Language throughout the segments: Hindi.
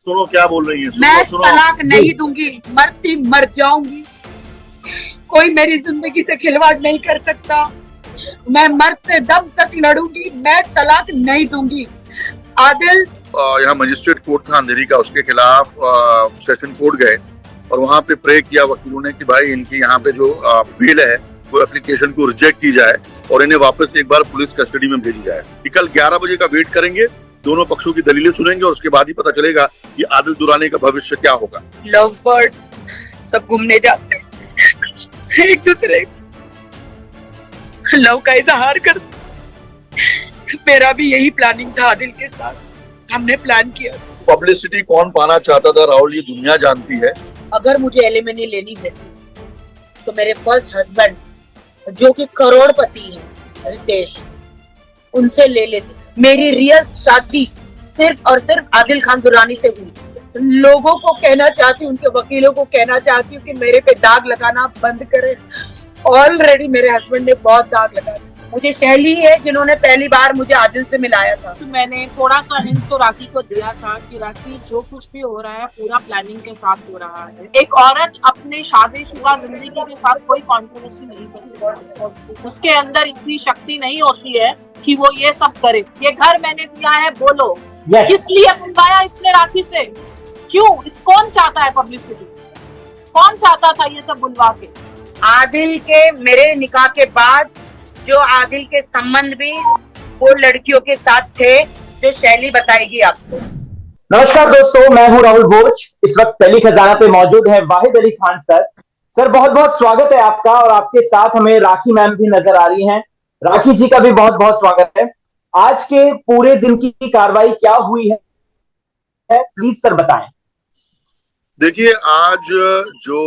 सुनो क्या बोल रही है, मैं सुनो सुनो। तलाक नहीं दूंगी, मरती मर जाऊंगी। कोई मेरी जिंदगी से खिलवाड़ नहीं कर सकता। मैं मरते दम तक लड़ूंगी, मैं तलाक नहीं दूंगी। आदिल, यहाँ मजिस्ट्रेट कोर्ट था अंधेरी का, उसके खिलाफ सेशन कोर्ट गए और वहां पे प्रे किया वकीलों ने कि भाई इनकी यहाँ पे जो बेल है वो एप्लीकेशन को रिजेक्ट की जाए और इन्हें वापस एक बार पुलिस कस्टडी में भेजी जाए। कि कल 11 बजे का वेट करेंगे, दोनों पक्षों की दलीलें सुनेंगे और उसके बाद ही पता चलेगा कि आदिल दुरानी का भविष्य क्या होगा। लव बर्ड्स सब घूमने जाते हैं, एक दूसरे लव का इजहार करते। मेरा भी यही प्लानिंग था आदिल के साथ, हमने प्लान किया। पब्लिसिटी कौन पाना चाहता था राहुल, ये दुनिया जानती है। अगर मुझे एलिमनी लेनी होती तो मेरे फर्स्ट हस्बैंड जो कि करोड़पति हैं, रितेश, उनसे ले लेती। मेरी रियल शादी सिर्फ और सिर्फ आदिल खान दुरानी से हुई। लोगों को कहना चाहती हूँ, उनके वकीलों को कहना चाहती हूँ कि मेरे पे दाग लगाना बंद करें। ऑलरेडी मेरे हस्बैंड ने बहुत दाग लगा दिया। मुझे शैली है जिन्होंने पहली बार मुझे आदिल से मिलाया था। तो मैंने थोड़ा सा हिंट तो राखी को दिया था कि राखी जो कुछ भी हो रहा है पूरा प्लानिंग के साथ हो रहा है। एक औरत अपने शादीशुदा जिंदगी के साथ कोई कॉन्ट्रोवर्सी नहीं करती, उसके अंदर इतनी शक्ति नहीं होती है कि वो ये सब करे। ये घर मैंने दिया है, बोलो किस लिए बुलवाया इसने राखी से? क्यों? कौन चाहता है पब्लिसिटी? कौन चाहता था ये सब बुलवा के? आदिल के मेरे निकाह के बाद जो आदिल के संबंध भी वो लड़कियों के साथ थे जो शैली बताएगी आपको। नमस्कार दोस्तों, मैं हूं राहुल भोज। इस वक्त टेली खजाना पे मौजूद है वाहिद अली खान सर। सर, बहुत बहुत स्वागत है आपका। और आपके साथ हमें राखी मैम भी नजर आ रही हैं। राखी जी का भी बहुत बहुत स्वागत है। आज के पूरे दिन की कार्रवाई क्या हुई है, प्लीज सर बताएं। देखिए, आज जो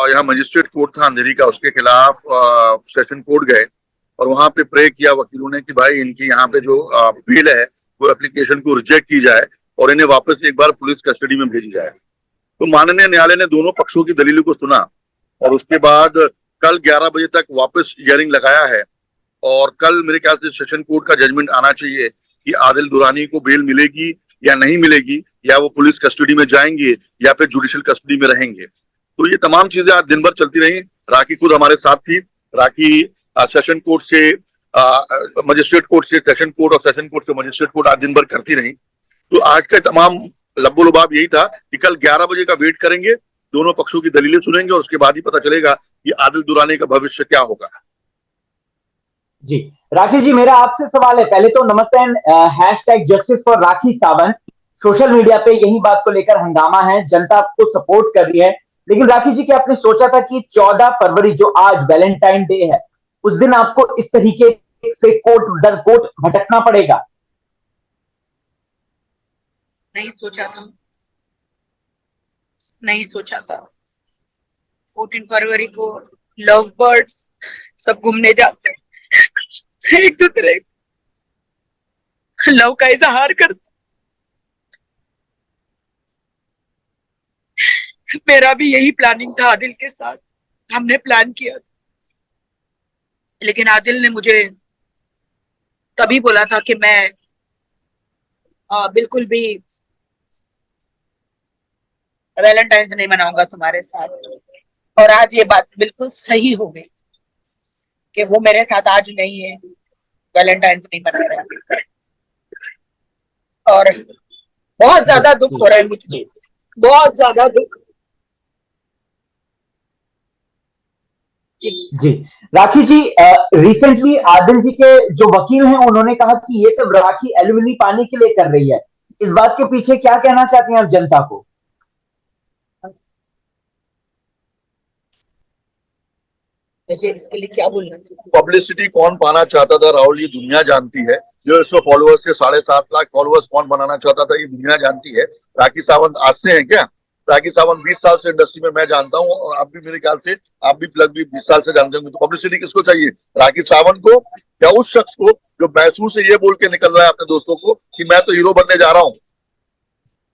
यहाँ मजिस्ट्रेट कोर्ट था अंधेरी का, उसके खिलाफ सेशन कोर्ट गए और वहां पे प्रे किया वकीलों ने कि भाई इनकी यहाँ पे जो बेल है वो एप्लीकेशन को रिजेक्ट की जाए और इन्हें वापस एक बार पुलिस कस्टडी में भेजी जाए। तो माननीय न्यायालय ने दोनों पक्षों की दलीलों को सुना और उसके बाद कल 11 बजे तक वापस हियरिंग लगाया है। और कल मेरे ख्याल से सेशन कोर्ट का जजमेंट आना चाहिए कि आदिल दुरानी को बेल मिलेगी या नहीं मिलेगी, या वो पुलिस कस्टडी में जाएंगे या फिर जुडिशियल कस्टडी में रहेंगे। तो ये तमाम चीजें आज दिन भर चलती रही। राखी खुद हमारे साथ थी। राखी सेशन कोर्ट से मजिस्ट्रेट कोर्ट से सेशन कोर्ट और सेशन कोर्ट से मजिस्ट्रेट कोर्ट आज दिन भर करती रही। तो आज का तमाम लब्बो लुबाब यही था कि कल 11 बजे का वेट करेंगे, दोनों पक्षों की दलीलें सुनेंगे और उसके बाद ही पता चलेगा कि आदिल दुरानी का भविष्य क्या होगा। जी राखी जी, मेरा आपसे सवाल है। पहले तो नमस्ते। #Justice for Rakhi Sawant social media पे यही बात को लेकर हंगामा है, जनता आपको सपोर्ट कर रही है। लेकिन राखी जी, क्या आपने सोचा था कि 14 फरवरी जो आज वैलेंटाइन डे है, उस दिन आपको इस तरीके से कोर्ट दर कोर्ट भटकना पड़ेगा? नहीं सोचा था, नहीं सोचा था। 14 फरवरी को लव बर्ड्स सब घूमने जाते हैं, एक दूसरे लव का इजहार करते। मेरा भी यही प्लानिंग था आदिल के साथ, हमने प्लान किया था। लेकिन आदिल ने मुझे तभी बोला था कि मैं बिल्कुल भी वैलेंटाइंस नहीं मनाऊंगा तुम्हारे साथ। और आज ये बात बिल्कुल सही हो गई कि वो मेरे साथ आज नहीं है, वैलेंटाइंस नहीं मना रहा है। और बहुत ज्यादा दुख हो रहा है मुझे, बहुत ज्यादा दुख। जी राखी जी, रिसेंटली आदिल जी के जो वकील हैं उन्होंने कहा कि ये सब राखी एल्यूमिनी पाने के लिए कर रही है। इस बात के पीछे क्या कहना चाहते हैं आप जनता को? मुझे इसके लिए क्या बोलना चाहिए? पब्लिसिटी कौन पाना चाहता था राहुल, ये दुनिया जानती है। 150 फॉलोअर्स से 7.5 लाख फॉलोअर्स कौन बनाना चाहता था, ये दुनिया जानती है। राखी सावंत आज से हैं क्या? राखी सावंत 20 साल से इंडस्ट्री में मैं जानता हूँ और आप भी मेरे ख्याल से, आप भी प्लग भी 20 साल से जानते होंगे। तो पब्लिसिटी किसको चाहिए? राखी सावंत को या उस शख्स को जो मैसूर से ये बोल के निकल रहा है अपने दोस्तों को कि मैं तो हीरो बनने जा रहा हूँ,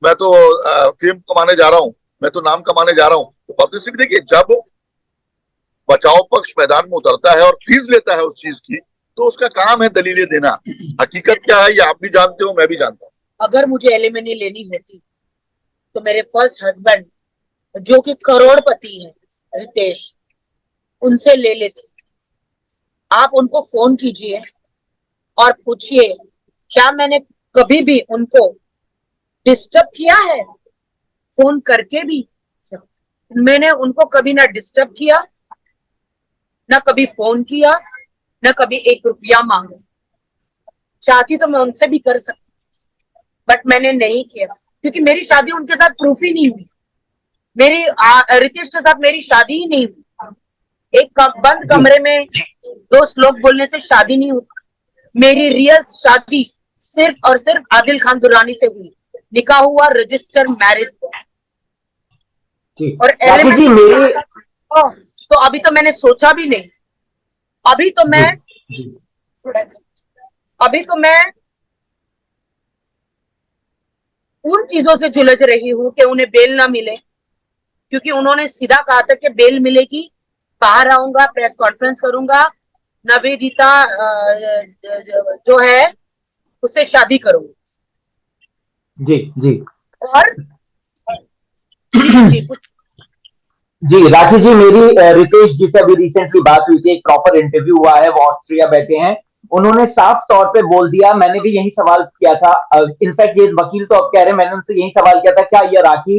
मैं तो फेम कमाने जा रहा हूँ, मैं तो नाम कमाने जा रहा हूँ। तो पब्लिसिटी देखिए, जब बचाव पक्ष मैदान में उतरता है और फीस लेता है उस चीज की, तो उसका काम है दलीलें देना। हकीकत क्या है ये आप भी जानते हो, मैं भी जानता हूँ। अगर मुझे एलिमनी लेनी होती तो मेरे फर्स्ट हस्बैंड जो कि करोड़पति है, रितेश, उनसे ले लेती। आप उनको फोन कीजिए और पूछिए क्या मैंने कभी भी उनको डिस्टर्ब किया है। फोन करके भी मैंने उनको कभी ना डिस्टर्ब किया, ना कभी फोन किया, ना कभी 1 रुपया मांगा। चाहती तो मैं उनसे भी कर सकती, बट मैंने नहीं किया क्योंकि मेरी शादी उनके साथ प्रूफ ही नहीं हुई। मेरी रितेश के साथ मेरी शादी ही नहीं हुई। एक बंद कमरे में 2 श्लोक बोलने से शादी नहीं होती। मेरी रियल शादी सिर्फ और सिर्फ आदिल खान दुर्रानी से हुई। निकाह हुआ, रजिस्टर मैरिज हुआ। और राखी जी मेरी तो अभी तो मैंने सोचा भी नहीं। अभी तो मैं उन चीजों से झुलझ रही हूँ कि उन्हें बेल ना मिले, क्योंकि उन्होंने सीधा कहा था कि बेल मिलेगी, बाहर आऊंगा, प्रेस कॉन्फ्रेंस करूंगा, नवेदिता जो है उससे शादी करूंगा। जी और जी जी राखी जी, मेरी रितेश जी से अभी रिसेंटली बात हुई थी, एक प्रॉपर इंटरव्यू हुआ है, वो ऑस्ट्रिया बैठे हैं। उन्होंने साफ तौर पे बोल दिया, मैंने भी यही सवाल किया था, इनफैक्ट ये वकील तो अब कह रहे हैं, मैंने उनसे यही सवाल किया था क्या ये राखी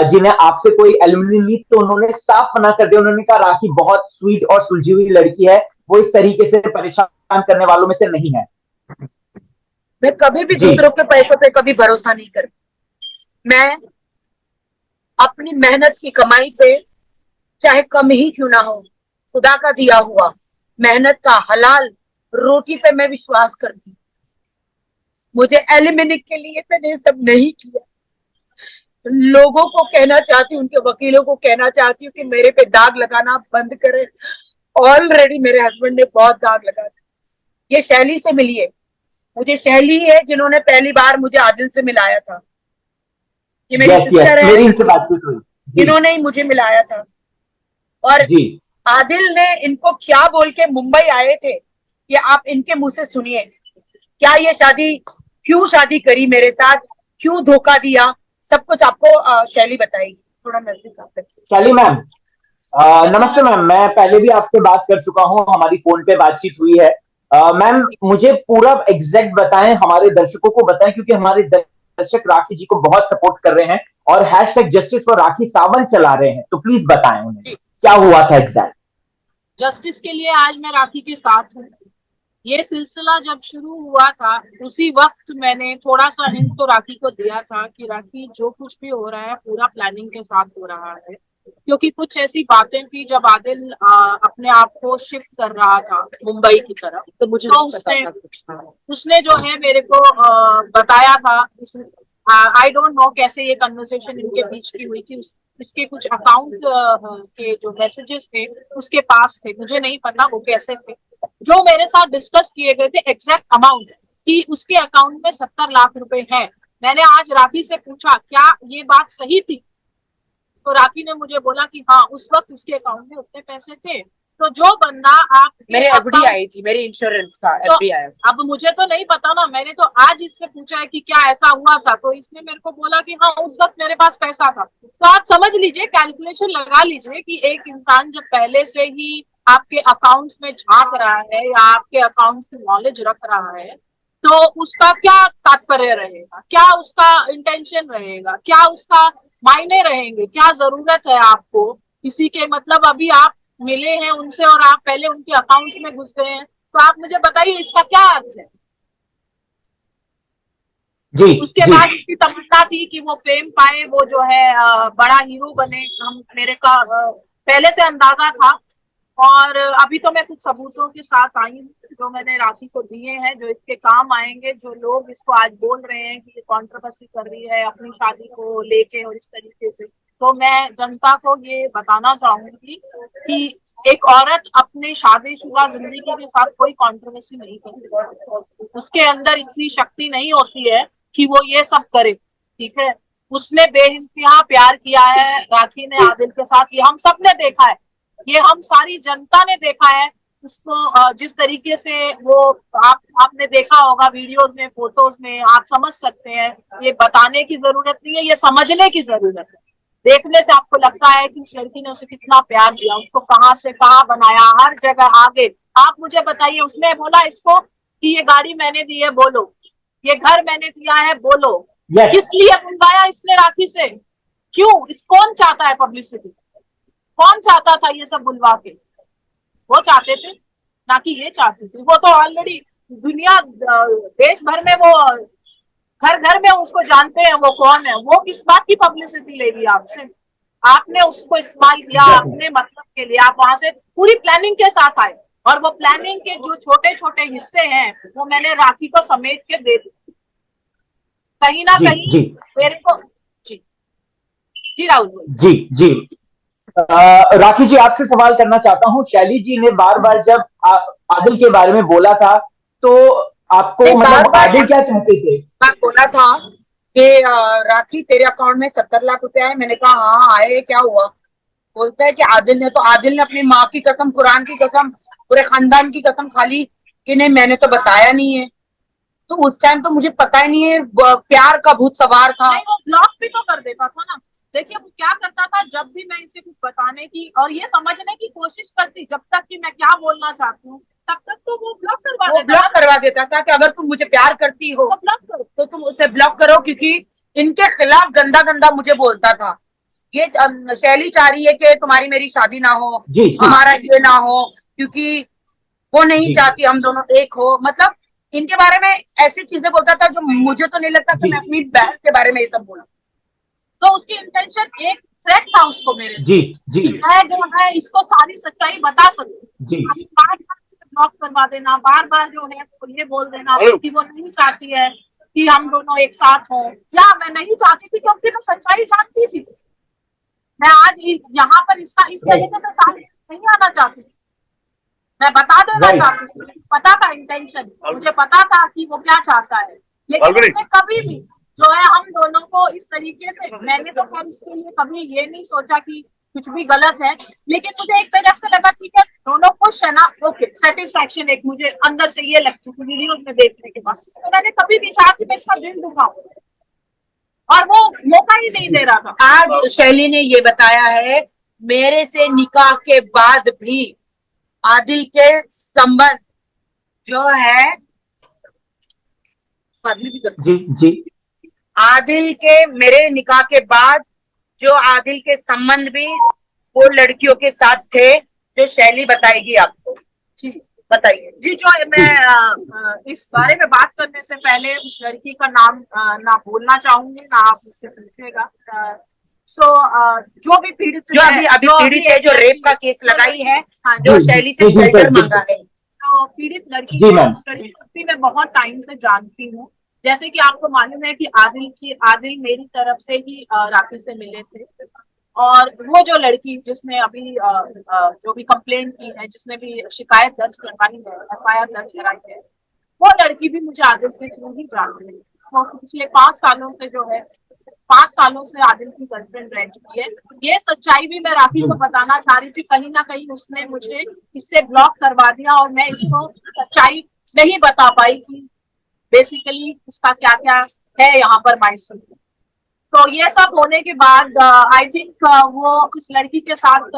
जी ने आपसे कोई एलिमनी ली, तो उन्होंने साफ मना कर दिया। उन्होंने कहा राखी बहुत स्वीट और सुलझी हुई लड़की है, वो इस तरीके से परेशान करने वालों में से नहीं है। मैं कभी भी दूसरों के पैसों पे कभी भरोसा नहीं करती। मैं अपनी मेहनत की कमाई पे चाहे कम ही क्यों ना हो, खुदा का दिया हुआ मेहनत का हलाल रोटी पे मैं विश्वास करती हूँ। मुझे एलिमिनी के लिए मैंने ये सब नहीं किया। लोगों को कहना चाहती हूँ, उनके वकीलों को कहना चाहती हूँ कि मेरे पे दाग लगाना बंद करें। ऑलरेडी मेरे हस्बैंड ने बहुत दाग लगा दिया। ये शैली से मिलिए। मुझे शैली है जिन्होंने पहली बार मुझे आदिल से मिलाया था। ये मेरी सिस्टर है, मेरी इनसे बातचीत हुई, इन्होंने ही मुझे मिलाया था। और आदिल ने इनको क्या बोल के मुंबई आए थे कि आप इनके मुंह से सुनिए, क्या ये शादी, क्यों शादी करी मेरे साथ, क्यों धोखा दिया, सब कुछ आपको शैली बताएगी। थोड़ा नजदीक आकर। शैली मैम नमस्ते मैम, मैं पहले भी आपसे बात कर चुका हूं, हमारी फोन पे बातचीत हुई है। मैम मुझे पूरा एग्जैक्ट बताएं, हमारे दर्शकों को बताएं, क्योंकि हमारे दर्शक राखी जी को बहुत सपोर्ट कर रहे हैं और hashtag justice for Rakhi Sawant चला रहे हैं, तो प्लीज बताएं उन्हें क्या हुआ था एग्जैक्ट। जस्टिस के लिए आज मैं राखी के साथ हूँ। ये सिलसिला जब शुरू हुआ था उसी वक्त मैंने थोड़ा सा हिंट तो राखी को दिया था कि राखी जो कुछ भी हो रहा है पूरा प्लानिंग के साथ हो रहा है, क्योंकि कुछ ऐसी बातें थी जब आदिल अपने आप को शिफ्ट कर रहा था मुंबई की तरफ, तो मुझे उसने जो है मेरे को बताया था। आई डोंट नो कैसे ये कन्वर्सेशन इनके बीच की हुई थी। इसके कुछ अकाउंट के जो मैसेजेस थे उसके पास थे, मुझे नहीं पता वो कैसे थे। जो मेरे साथ डिस्कस किए गए थे एग्जैक्ट अमाउंट कि उसके अकाउंट में 70 लाख रुपए है। मैंने आज राखी से पूछा क्या ये बात सही थी, तो राखी ने मुझे बोला कि हाँ उस वक्त उसके अकाउंट में उतने पैसे थे। तो जो बंदा आप मेरे एफडी आई थी, मेरे इंश्योरेंस का एफडी आया। अब मुझे तो नहीं पता ना, मैंने तो आज इससे पूछा है कि क्या ऐसा हुआ था, तो इसने मेरे को बोला कि हाँ उस वक्त मेरे पास पैसा था। तो आप समझ लीजिए, कैलकुलेशन लगा लीजिए कि एक इंसान जब पहले से ही आपके अकाउंट्स में झांक रहा है या आपके अकाउंट की नॉलेज रख रहा है, तो उसका क्या तात्पर्य रहेगा, क्या उसका इंटेंशन रहेगा, क्या उसका मायने रहेंगे, क्या जरूरत है आपको किसी के, मतलब अभी आप मिले हैं उनसे और आप पहले उनके अकाउंट में घुस गए हैं, तो आप मुझे बताइए इसका क्या अर्थ है। उसके बाद उसकी तमन्ना थी कि वो फेम पाए, वो जो है बड़ा हीरो बने। हम मेरे का पहले से अंदाजा था, और अभी तो मैं कुछ सबूतों के साथ आई हूँ जो मैंने राखी को दिए हैं, जो इसके काम आएंगे। जो लोग इसको आज बोल रहे हैं कि ये कॉन्ट्रोवर्सी कर रही है अपनी शादी को लेके और इस तरीके से, तो मैं जनता को ये बताना चाहूंगी कि एक औरत अपने शादीशुदा जिंदगी के साथ कोई कॉन्ट्रोवर्सी नहीं करती। उसके अंदर इतनी शक्ति नहीं होती है कि वो ये सब करे, ठीक है। उसने बेइंतहा प्यार किया है राखी ने आदिल के साथ, ये हम सब ने देखा है, ये हम सारी जनता ने देखा है उसको जिस तरीके से वो आपने देखा होगा वीडियोस में, फोटोज में, आप समझ सकते हैं। ये बताने की जरूरत नहीं है, ये समझने की जरूरत है। देखने से आपको लगता है कि उस लड़की ने उसे कितना प्यार दिया, उसको कहाँ से कहाँ बनाया, हर जगह आगे। आप मुझे बताइए, उसने बोला इसको कि ये गाड़ी मैंने दी है, बोलो। ये घर मैंने दिया है, बोलो। Yes. किस लिए बुलवाया इसने राखी से? क्यों? कौन चाहता है पब्लिसिटी? कौन चाहता था ये सब बुलवा के? वो चाहते थे, ना कि ये चाहते थे। वो तो ऑलरेडी दुनिया देश भर में वो घर घर में उसको जानते हैं वो कौन है। वो किस बात की पब्लिसिटी ले रही आपसे? आपने उसको इस्तेमाल किया अपने मतलब के लिए। आप वहां से पूरी प्लानिंग के साथ आए, और वो प्लानिंग के जो छोटे छोटे हिस्से हैं वो मैंने राखी को समेट के दे दिए। कहीं ना कहीं मेरे को जी राहुल जी राखी जी, आपसे सवाल करना चाहता हूँ। शैली जी ने बार बार जब आदिल के बारे में बोला था, तो आपको मतलब आदिल क्या चाहते थे? बोला था कि राखी तेरे अकाउंट में 70 लाख रुपया है। मैंने कहा हाँ आए, क्या हुआ? बोलता है कि आदिल ने अपनी माँ की कसम, कुरान की कसम, पूरे खानदान की कसम खा ली कि नहीं मैंने तो बताया नहीं है। तो उस टाइम तो मुझे पता ही नहीं है, प्यार का भूत सवार था। नहीं, वो ब्लॉक भी तो कर देता था ना। देखिए वो क्या करता था, जब भी मैं इसे कुछ बताने की और ये समझने की कोशिश करती जब तक कि मैं क्या बोलना चाहती हूँ, तब तक तो वो ब्लॉक करवा देता था कि अगर तुम मुझे प्यार करती हो तो ब्लॉक करो, तो तुम उसे ब्लॉक करो, क्योंकि इनके खिलाफ गंदा गंदा मुझे बोलता था। ये शैली चाह रही है कि तुम्हारी मेरी शादी ना हो, हमारा ये ना हो, क्योंकि वो नहीं चाहती हम दोनों एक हो। मतलब इनके बारे में ऐसी चीजें बोलता था जो मुझे तो नहीं लगता कि मैं अपनी बहन के बारे में ये सब बोला। तो उसकी इंटेंशन एक थ्रेट था उसको मेरे से। मैं जो है इसको सारी सच्चाई बता सकती हूँ। बार बार ब्लॉक करवा देना, बार बार जो है तो ये बोल देना कि वो नहीं चाहती है कि हम दोनों एक साथ हों। या मैं नहीं चाहती थी क्योंकि मैं सच्चाई जानती थी। मैं आज यहाँ पर इसका इस तरीके से सामने नहीं आना चाहती थी। मैं बता देना चाहती थी, पता था इंटेंशन, मुझे पता था कि वो क्या चाहता है। लेकिन उसने कभी भी जो है हम दोनों को इस तरीके से, मैंने तो खैर इसके लिए कभी ये नहीं सोचा कि कुछ भी गलत है। लेकिन मुझे एक तरफ से लगा ठीक है दोनों खुश है ना, ओके, सेटिस्फैक्शन एक मुझे अंदर से ये लगती थी वीडियोज में देखने के बाद। तो मैंने कभी नहीं चाहा कि मैं इसका दिल दुखाऊं, और वो मौका ही नहीं दे रहा था। आज शैली ने ये बताया है मेरे से निकाह के बाद भी आदिल के संबंध जो है आदिल के, मेरे निकाह के बाद जो आदिल के संबंध भी वो लड़कियों के साथ थे, जो शैली बताएगी आपको। बताइए जी। जो मैं इस बारे में बात करने से पहले उस लड़की का नाम ना बोलना चाहूंगी, ना आप उससे पूछेगा। जो भी पीड़ित, जो अभी पीड़ित है, जो रेप का केस लगाई है, जो शैली से शेल्टर मांगा है, तो पीड़ित लड़की को उस लड़की में बहुत टाइम से जानती हूँ। जैसे कि आपको मालूम है कि आदिल मेरी तरफ से ही राखी से मिले थे। और वो जो लड़की जिसने अभी जो भी कंप्लेन की है, जिसने भी शिकायत दर्ज करवाई है, FIR दर्ज कराई है, वो लड़की भी मुझे आदिल के थ्रू ही जानती है। वो पिछले 5 सालों से जो है 5 सालों से आदिल की गर्लफ्रेंड रह चुकी है। ये सच्चाई भी मैं राखी को बताना चाह रही थी। कहीं ना कहीं उसने मुझे इससे ब्लॉक करवा दिया और मैं इसको सच्चाई नहीं बता पाई कि बेसिकली उसका क्या क्या है यहाँ पर माइंड। तो ये सब होने के बाद आई थिंक वो इस लड़की के साथ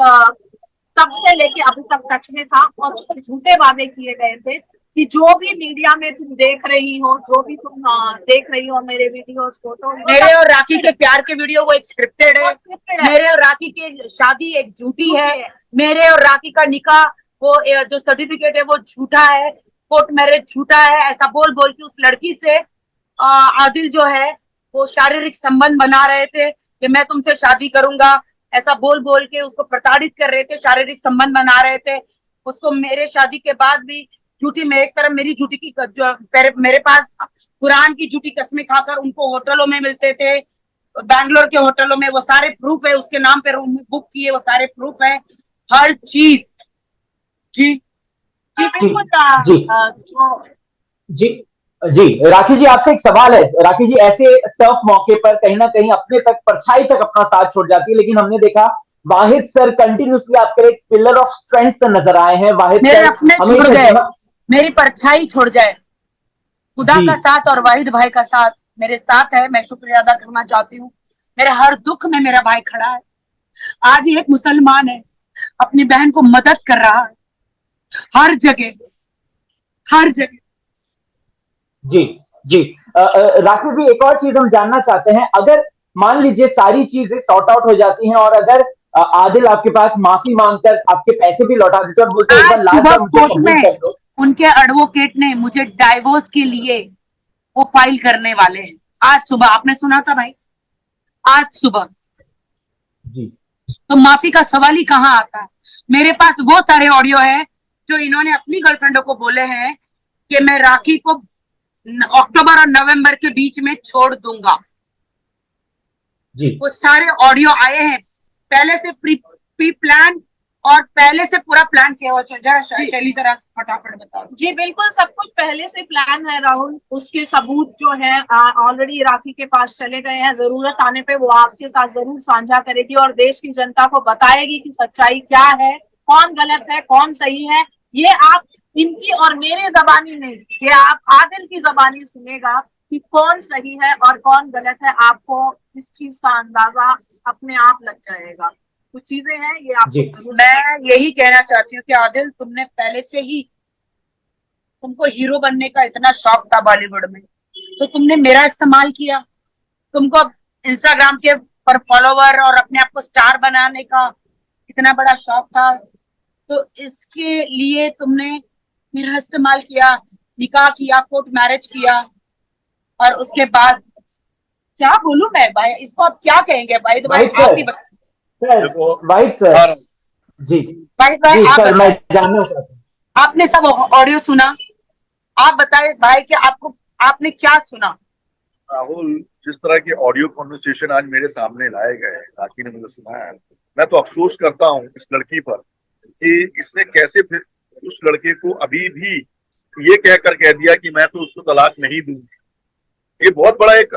तब से लेके अभी तक टच में था, और उसको झूठे वादे किए गए थे कि जो भी मीडिया में तुम देख रही हो, जो भी तुम देख रही हो मेरे वीडियोस फोटो, मेरे और राखी के प्यार के वीडियो वो एक स्क्रिप्टेड है, मेरे और राखी की शादी एक झूठी है, मेरे और राखी का निकाह वो जो सर्टिफिकेट है वो झूठा है, कोर्ट मैरिज झूठा है। ऐसा बोल बोल के उस लड़की से आदिल जो है वो शारीरिक संबंध बना रहे थे कि मैं तुमसे शादी करूंगा, ऐसा बोल बोल के उसको प्रताड़ित कर रहे थे, शारीरिक संबंध बना रहे थे उसको। मेरे शादी के बाद भी झूठी, मैं एक तरफ मेरी झूठी की जो मेरे पास कुरान की झूठी कसमें खाकर उनको होटलों में मिलते थे, बैंगलोर के होटलों में, वो सारे प्रूफ है, उसके नाम पे रूम बुक किए वो सारे प्रूफ है, हर चीज। जी जी राखी जी, आपसे एक सवाल है। राखी जी, ऐसे टफ मौके पर कहीं ना कहीं अपने तक परछाई तक अपना साथ छोड़ जाती है, लेकिन हमने देखा वाहिद सर कंटिन्यूसली आपके एक पिलर ऑफ स्ट्रेंथ नजर आए हैं। वाहिद मेरे सर अपने छोड़ हमेशा गए, मेरी परछाई छोड़ जाए, खुदा जी। का साथ और वाहिद भाई का साथ मेरे साथ है। मैं शुक्रिया अदा करना चाहती हूँ। मेरे हर दुख में मेरा भाई खड़ा है। आज एक मुसलमान है, अपनी बहन को मदद कर रहा है हर जगह, हर जगह। जी जी। राकेश जी, एक और चीज हम जानना चाहते हैं, अगर मान लीजिए सारी चीजें सॉर्ट आउट हो जाती हैं और अगर आदिल आपके पास माफी मांगकर आपके पैसे भी लौटा देते और बोलते एक बार आज लास्ट सुबह बार मुझे कोर्ट कबूल में कर दो। उनके एडवोकेट ने मुझे डाइवोर्स के लिए वो फाइल करने वाले हैं। आज सुबह आपने सुना था भाई, आज सुबह। जी तो माफी का सवाल ही कहाँ आता है। मेरे पास वो सारे ऑडियो है जो इन्होंने अपनी गर्लफ्रेंडों को बोले हैं कि मैं राखी को अक्टूबर और नवंबर के बीच में छोड़ दूंगा। जी वो सारे ऑडियो आए हैं, पहले से प्री प्लान और पहले से पूरा प्लान किया हुआ। जरा शैली जरा फटाफट बताओ। जी बिल्कुल, सब कुछ पहले से प्लान है राहुल। उसके सबूत जो है ऑलरेडी राखी के पास चले गए हैं। जरूरत आने पे वो आपके साथ जरूर साझा करेगी और देश की जनता को बताएगी कि सच्चाई क्या है, कौन गलत है, कौन सही है। ये आप इनकी और मेरे जबानी नहीं, ये आप आदिल की जबानी सुनेगा कि कौन सही है और कौन गलत है। आपको इस चीज का अंदाजा अपने आप लग जाएगा। कुछ चीजें हैं ये आपको। मैं यही कहना चाहती हूँ कि आदिल, तुमने पहले से ही, तुमको हीरो बनने का इतना शौक था बॉलीवुड में, तो तुमने मेरा इस्तेमाल किया। तुमको इंस्टाग्राम के पर फॉलोवर और अपने आप को स्टार बनाने का इतना बड़ा शौक था, तो इसके लिए तुमने मेरा इस्तेमाल किया, निकाह किया, कोर्ट मैरिज किया, और उसके बाद क्या बोलूं मैं भाई, इसको आप क्या कहेंगे भाई? तो भाई आप ही वाहिद सर जी भाई जी आप सर, मैं बताएं। जानना चाहता हूँ। आपने सब ऑडियो सुना, आप बताएं भाई कि आपने क्या सुना? राहुल, जिस तरह के ऑडियो कॉन्वर्सेशन आज मेरे सामने लाए गए, राखी ने मुझे सुनाया, मैं तो अफसोस करता हूँ इस लड़की पर कि इसने कैसे फिर उस लड़के को अभी भी ये कहकर कह दिया कि मैं तो उसको तलाक नहीं दूंगी। ये बहुत बड़ा एक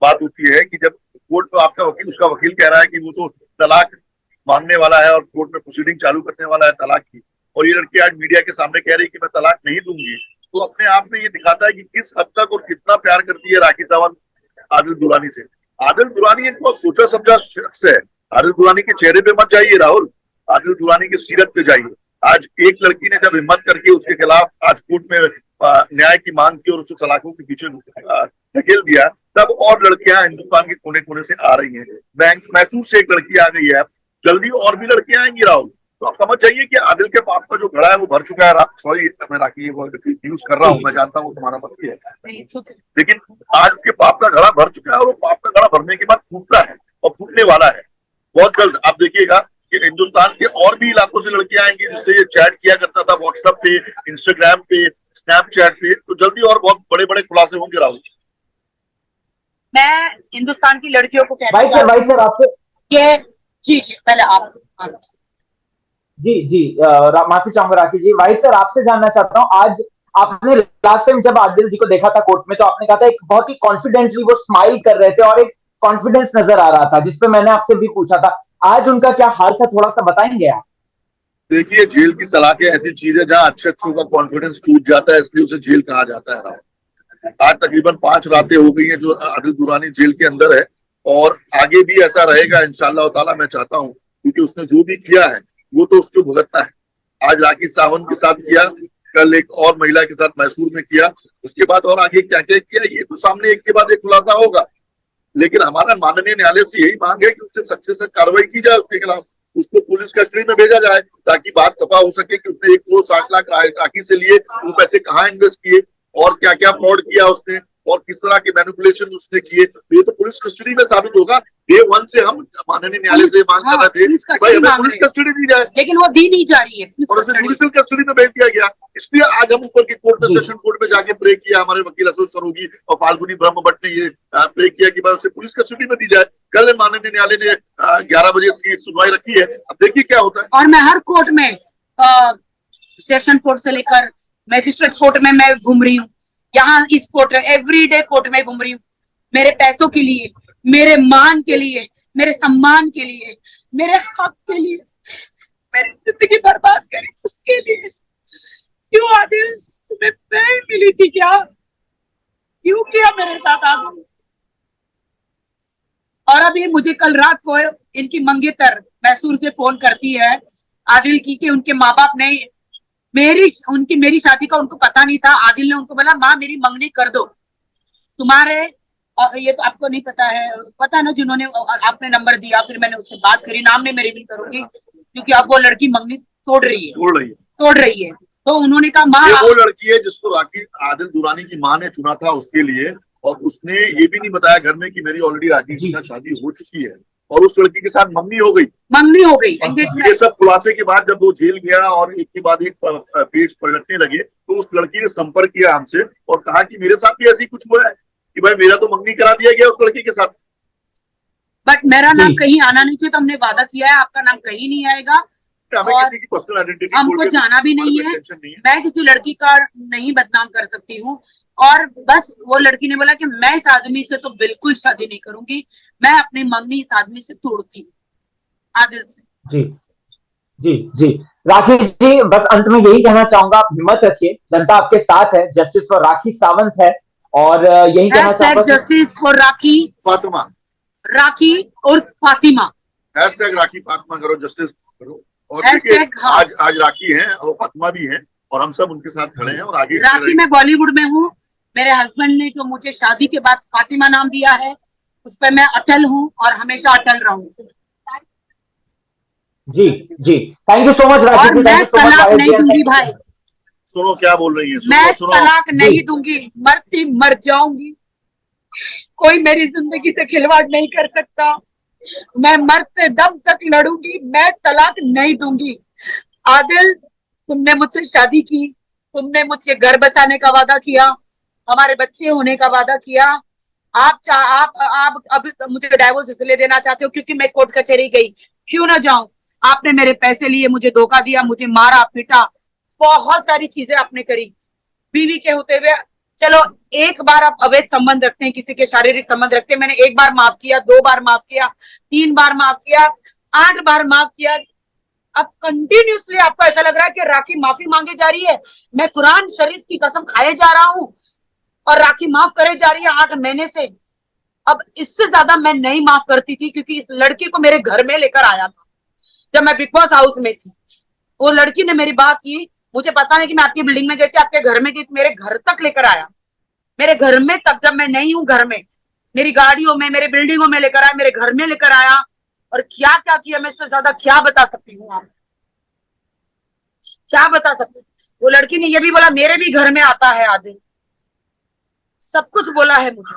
बात होती है कि जब कोर्ट में आपका वकील, उसका वकील कह रहा है कि वो तो तलाक मांगने वाला है और कोर्ट में प्रोसीडिंग चालू करने वाला है तलाक की, और ये लड़की आज मीडिया के सामने कह रही है कि मैं तलाक नहीं दूंगी। तो अपने आप में ये दिखाता है कि किस हद तक और कितना प्यार करती है राखी सावंत आदिल दुरानी से। आदिल दुरानी एक बहुत सोचा समझा शख्स है। आदिल दुरानी के चेहरे पे मत जाइए राहुल, आदिल दुरानी की सीरत पे जाइए। आज एक लड़की ने जब हिम्मत करके उसके खिलाफ आज कोर्ट में न्याय की मांग की और उसे सलाखों के पीछे धकेल दिया, तब और लड़कियां हिंदुस्तान के कोने कोने से आ रही हैं। मैसूर से एक लड़की आ गई है, जल्दी और भी लड़कियां आएंगी राहुल। तो आप समझ जाइए कि आदिल के पाप का जो घड़ा है वो भर चुका है। सॉरी, मैं राखी यूज कर रहा हूँ, मैं जानता हूँ तुम्हारा पति है, लेकिन आज उसके पाप का घड़ा भर चुका है और वो पाप का घड़ा भरने के बाद फूटता है और फूटने वाला है बहुत जल्द। आप देखिएगा कि हिंदुस्तान के और भी इलाकों से लड़कियां आएंगी जिससे ये चैट किया करता था व्हाट्सएप पे, इंस्टाग्राम पे, स्नैपचैट पे, तो जल्दी और बहुत बड़े बड़े खुलासे होंगे राहुल। मैं हिंदुस्तान की लड़कियों को कहना भाई सर आपसे जी पहले आप जी माफी चाहूंगा राखी जी। वाहिद सर, आपसे जानना चाहता हूँ, आज आपने लास्ट टाइम जब आदिल जी को देखा था कोर्ट में, तो आपने कहा था एक बहुत ही कॉन्फिडेंटली वो स्माइल कर रहे थे और एक कॉन्फिडेंस नजर आ रहा था, जिसपे मैंने आपसे भी पूछा था। आज उनका क्या हाल था, थोड़ा सा बताएंगे आप? देखिए, जेल की सलाखें ऐसी चीज है जहाँ अच्छों का कॉन्फिडेंस टूट जाता है, इसलिए उसे जेल कहा जाता है राहुल। आज तकरीबन 5 रातें हो गई हैं जो आदिल दुरानी जेल के अंदर है, और आगे भी ऐसा रहेगा इंशाअल्लाह ताला। मैं चाहता हूँ, क्योंकि उसने जो भी किया है वो तो उसको भुगतना है। आज राखी सावंत के साथ किया, कल एक और महिला के साथ मैसूर में किया, उसके बाद और आगे क्या क्या किया ये तो सामने एक के बाद एक खुलासा होगा। लेकिन हमारा माननीय न्यायालय से यही मांग है कि उससे सख्त से कार्रवाई की जाए, उसके खिलाफ उसको पुलिस कस्टडी में भेजा जाए, ताकि बात सफा हो सके कि उसने 1 करोड़ 60 लाख राखी से लिए, वो पैसे कहाँ इन्वेस्ट किए और क्या क्या फ्रॉड किया उसने और किस तरह के मैनिपुलेशन उसने किए। तो ये तो पुलिस कस्टडी में साबित होगा। डे 1 से हम माननीय न्यायालय से मांग कर रहे थे कि भाई हमें पुलिस कस्टडी दी जाए, लेकिन वो दी नहीं जा रही है और उसे जुडिशियल कस्टडी में भेज दिया गया। इसलिए आज हम ऊपर की कोर्ट में, सेशन कोर्ट में जाके प्रे किया। हमारे वकील अशोक सरोगी और फाल्गुनी ब्रह्म भट्ट ने ये प्रे किया कि भाई उसे पुलिस कस्टडी में दी जाए। कल माननीय न्यायालय ने 11 बजे इसकी सुनवाई रखी है, अब देखिए क्या होता है। और मैं हर कोर्ट में, सेशन कोर्ट से लेकर मैजिस्ट्रेट कोर्ट में मैं घूम रही हूँ, यहाँ इस कोर्ट में एवरीडे कोर्ट में घूम रही हूँ, मेरे पैसों के लिए, मेरे मान के लिए, मेरे सम्मान के लिए, मेरे हक के लिए, मेरी जिंदगी बर्बाद करी उसके लिए। क्यों आदिल, तुम्हें मैं मिली थी क्या? क्यों किया मेरे साथ आदिल? और अभी मुझे कल रात को इनकी मंगेतर मैसूर से फोन करती है आदिल की कि उनके माँ बाप ने मेरी शादी का उनको पता नहीं था। आदिल ने उनको बोला माँ मेरी मंगनी कर दो, तुम्हारे ये तो आपको नहीं पता ना, जिन्होंने आपने नंबर दिया, फिर मैंने उससे बात करी, नाम नहीं मेरी भी करूंगी क्योंकि अब वो लड़की मंगनी तोड़ रही है। तो उन्होंने कहा माँ, वो लड़की है जिसको राखी आदिल दुरानी की माँ ने चुना था उसके लिए, और उसने ये भी नहीं बताया घर में कि मेरी ऑलरेडी राखी के साथ शादी हो चुकी है और उस लड़की के साथ मंगनी हो गई। ये सब खुलासे के बाद जब वो जेल गया और एक के बाद एक पेज पलटने लगे, तो उस लड़की ने संपर्क किया हमसे और कहा कि मेरे साथ भी ऐसी कुछ हुआ है कि भाई मेरा तो मंगनी करा दिया गया उस लड़की के साथ, बट मेरा नाम कहीं आना नहीं चाहिए। तो हमने वादा किया है आपका नाम कहीं नहीं आएगा, हमें किसी की पर्सनल आइडेंटिटी हमको जाना भी नहीं है। मैं किसी लड़की का नहीं बदनाम कर सकती हूँ। और बस वो लड़की ने बोला कि मैं इस आदमी से तो बिल्कुल शादी नहीं करूंगी, मैं अपनी मंगनी इस आदमी से तोड़ती हूँ, आदिल से। जी जी जी राखी जी, बस अंत में यही कहना चाहूंगा, आप हिम्मत रखिए, जनता आपके साथ है, जस्टिस फॉर राखी सावंत है, और यही कहना चाहूंगा जस्टिस फॉर राखी फातिमा, राखी और फातिमा, राखी फातिमा करो, जस्टिस करो। और हाँ। आज राखी है और फातिमा भी है और हम सब उनके साथ खड़े हैं और आगे। राखी मैं बॉलीवुड में हूँ, मेरे हस्बैंड ने जो मुझे शादी के बाद फातिमा नाम दिया है उस पर मैं अटल हूँ और हमेशा अटल रहूंगी। जी जी, thank you so much Rakhi जी। मैं तलाक नहीं दूंगी भाई। सुनो क्या बोल रही है, मैं तलाक नहीं दूंगी, मरती मर जाऊंगी, कोई मेरी जिंदगी से खिलवाड़ नहीं कर सकता, मैं मरते दम तक लड़ूंगी, मैं तलाक नहीं दूंगी। आदिल, तुमने मुझसे शादी की, तुमने मुझसे घर बसाने का वादा किया, हमारे बच्चे होने का वादा किया। आप अब मुझे डाइवोर्स इसलिए देना चाहते हो क्योंकि मैं कोर्ट कचहरी गई, क्यों ना जाऊं? आपने मेरे पैसे लिए, मुझे धोखा दिया, मुझे मारा पीटा, बहुत सारी चीजें आपने करी बीवी के होते हुए। चलो एक बार आप अवैध संबंध रखते हैं, किसी के शारीरिक संबंध रखते हैं, मैंने 1 बार माफ किया, 2 बार माफ किया, 3 बार माफ किया, 8 बार माफ किया। अब कंटिन्यूसली आपको ऐसा लग रहा है कि राखी माफी मांगे जा रही है, मैं कुरान शरीफ की कसम खाए जा रहा हूं और राखी माफ करे जा रही है 8 महीने से। अब इससे ज्यादा मैं नहीं माफ करती थी क्योंकि इस लड़की को मेरे घर में लेकर आया था जब मैं बिग बॉस हाउस में थी। वो लड़की ने मेरी बात की, मुझे पता नहीं कि मैं आपकी बिल्डिंग में गई थी, आपके घर में गई, मेरे घर तक लेकर आया, मेरे घर में तक, जब मैं नहीं हूं घर में, मेरी गाड़ियों में, मेरे बिल्डिंगों में लेकर आया, मेरे घर में लेकर आया, और क्या क्या किया मैं इससे ज्यादा क्या बता सकती हूँ? आप क्या बता सकते? वो लड़की ने ये भी बोला मेरे भी घर में आता है आदिल, सब कुछ बोला है मुझे,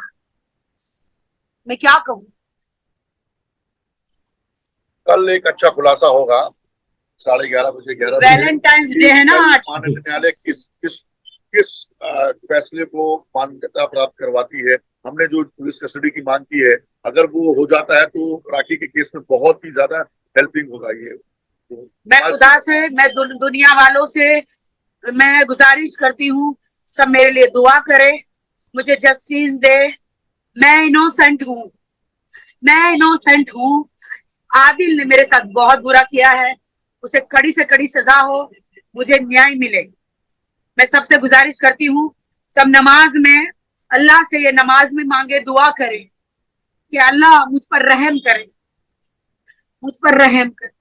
मैं क्या कहूँ? कल एक अच्छा खुलासा होगा 11:30 बजे, 11 वैलेंटाइंस डे है ना आज। माननीय न्यायालय किस फैसले को मान्यता प्राप्त करवाती है। हमने जो पुलिस कस्टडी की मांग की है, अगर वो हो जाता है तो राखी के केस में बहुत ही ज्यादा हेल्पिंग होगा। ये मैं खुदा से, मैं दुनिया वालों से मैं गुजारिश करती हूँ, सब मेरे लिए दुआ करे, मुझे जस्टिस दे। मैं इनोसेंट हूँ, मैं इनोसेंट हूँ। आदिल ने मेरे साथ बहुत बुरा किया है, उसे कड़ी से कड़ी सजा हो, मुझे न्याय मिले। मैं सबसे गुजारिश करती हूँ, सब नमाज में अल्लाह से ये नमाज में मांगे, दुआ करे कि अल्लाह मुझ पर रहम करे, मुझ पर रहम करे।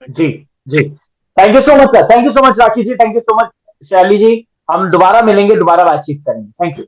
जी जी, thank you so much sir, thank you so much Rakhi ji, thank you so much Shaili ji. हम दोबारा मिलेंगे, दोबारा बातचीत करेंगे। Thank you.